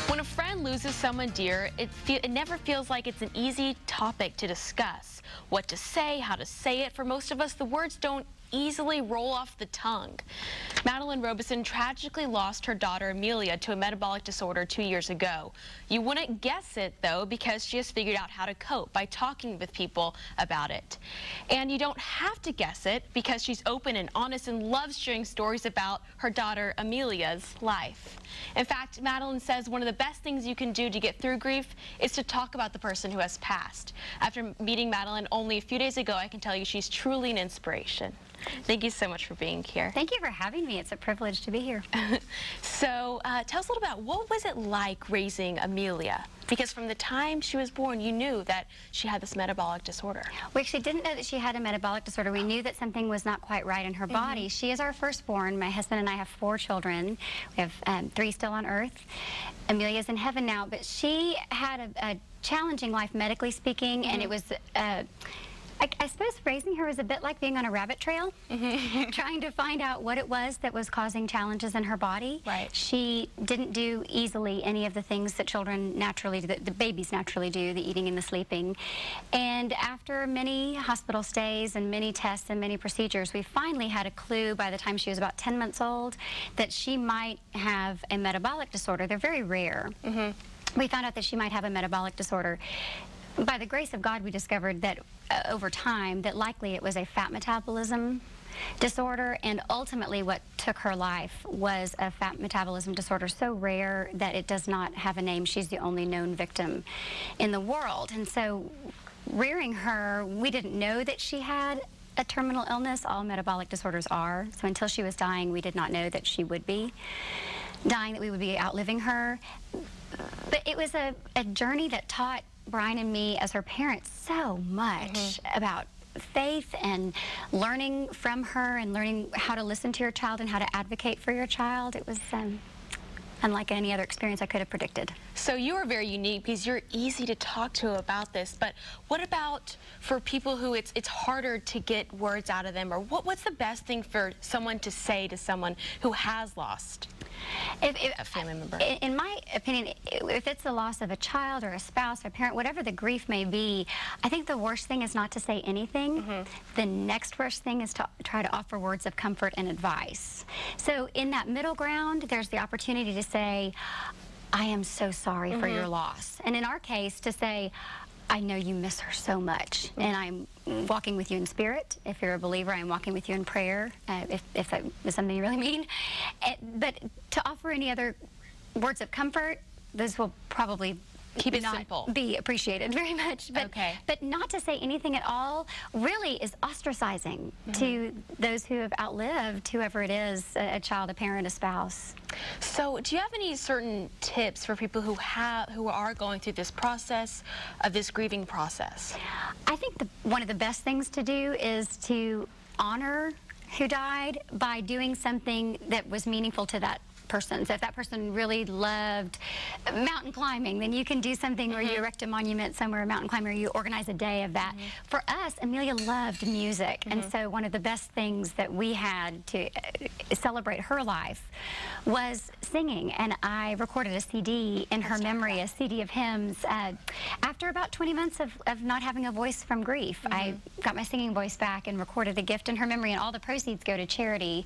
When a friend loses someone dear, it never feels like it's an easy topic to discuss. What to say, how to say it. For most of us, the words don't easily roll off the tongue. Madeline Robison tragically lost her daughter Amelia to a metabolic disorder 2 years ago. You wouldn't guess it, though, because she has figured out how to cope by talking with people about it. And you don't have to guess it because she's open and honest and loves sharing stories about her daughter Amelia's life. In fact, Madeline says one of the best things you can do to get through grief is to talk about the person who has passed. After meeting Madeline only a few days ago, I can tell you she's truly an inspiration. Thank you so much for being here. Thank you for having me. It's a privilege to be here. So tell us a little about what was it like raising Amelia? Because from the time she was born, you knew that she had this metabolic disorder. We actually didn't know that she had a metabolic disorder. We knew that something was not quite right in her body. She is our firstborn. My husband and I have 4 children. We have 3 still on earth. Amelia's in heaven now, but she had a challenging life medically speaking, and it was I suppose raising her was a bit like being on a rabbit trail, trying to find out what it was that was causing challenges in her body. Right. She didn't do easily any of the things that children naturally do, that the babies naturally do, the eating and the sleeping. And after many hospital stays and many tests and many procedures, we finally had a clue by the time she was about 10 months old that she might have a metabolic disorder. They're very rare. We found out that she might have a metabolic disorder. By the grace of God, we discovered that over time that likely it was a fat metabolism disorder, and ultimately what took her life was a fat metabolism disorder so rare that it does not have a name. She's the only known victim in the world. And so rearing her, we didn't know that she had a terminal illness. All metabolic disorders are. So until she was dying, we did not know that she would be dying, that we would be outliving her. But it was a journey that taught Brian and me as her parents so much about faith and learning from her and learning how to listen to your child and how to advocate for your child. It was unlike any other experience I could have predicted. So you are very unique because you're easy to talk to about this, but what about for people who it's harder to get words out of them, or what's the best thing for someone to say to someone who has lost a family member? In my opinion, if it's the loss of a child or a spouse or a parent, whatever the grief may be, I think the worst thing is not to say anything. The next worst thing is to try to offer words of comfort and advice. So in that middle ground, there's the opportunity to say, I am so sorry for your loss. And in our case, to say, I know you miss her so much, and I'm walking with you in spirit. If you're a believer, I'm walking with you in prayer, if that is something you really mean. But to offer any other words of comfort, those will probably keep it not simple. Be appreciated very much. But, but not to say anything at all really is ostracizing to those who have outlived whoever it is, a child, a parent, a spouse. So do you have any certain tips for people who are going through this process of this grieving process? I think one of the best things to do is to honor who died by doing something that was meaningful to that person. So if that person really loved mountain climbing, then you can do something where you erect a monument somewhere, a mountain climber, you organize a day of that. For us, Amelia loved music, and so one of the best things that we had to celebrate her life was singing, and I recorded a CD in her memory, a CD of hymns. After about 20 months of not having a voice from grief, I got my singing voice back and recorded a gift in her memory, and all the proceeds go to charity.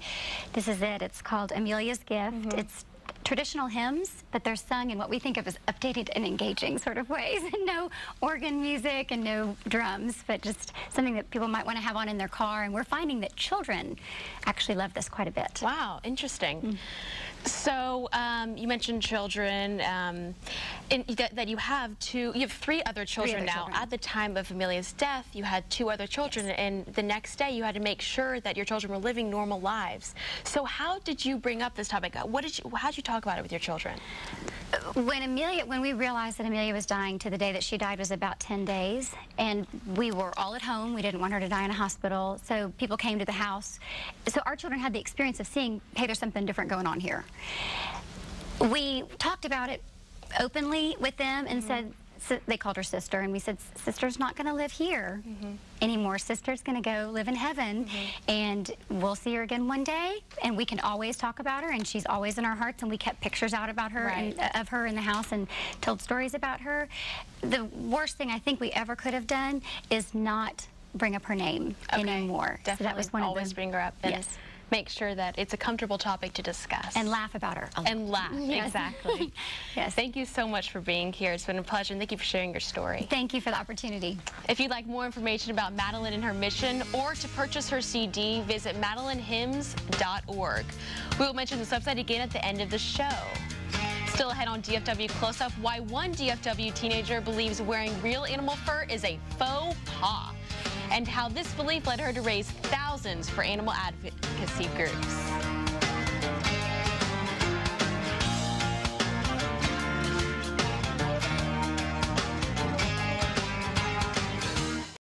This is it. It's called Amelia's Gift. It's traditional hymns, but they're sung in what we think of as updated and engaging sort of ways. No organ music and no drums, but just something that people might want to have on in their car. And we're finding that children actually love this quite a bit. Wow, interesting. So you mentioned children, that you have 3 other children now. At the time of Amelia's death, you had 2 other children, and the next day you had to make sure that your children were living normal lives. So how did you bring up this topic? How did you talk about it with your children? When we realized that Amelia was dying, to the day that she died was about 10 days, and we were all at home. We didn't want her to die in a hospital, so people came to the house. So our children had the experience of seeing, hey, there's something different going on here. We talked about it openly with them and said, they called her sister, and we said, Sister's not going to live here anymore. Sister's going to go live in heaven, and we'll see her again one day, and we can always talk about her, and she's always in our hearts, and we kept pictures out about her and of her in the house and told stories about her. The worst thing I think we ever could have done is not bring up her name anymore. Definitely. So that was one always of bring her up. And make sure that it's a comfortable topic to discuss. And laugh about her. And laugh, exactly. Yes. Thank you so much for being here. It's been a pleasure, and thank you for sharing your story. Thank you for the opportunity. If you'd like more information about Madeline and her mission, or to purchase her CD, visit MadelineHymns.org. We will mention this website again at the end of the show. Still ahead on DFW Close-Up, why one DFW teenager believes wearing real animal fur is a faux pas, and how this belief led her to raise thousands for animal advocacy groups.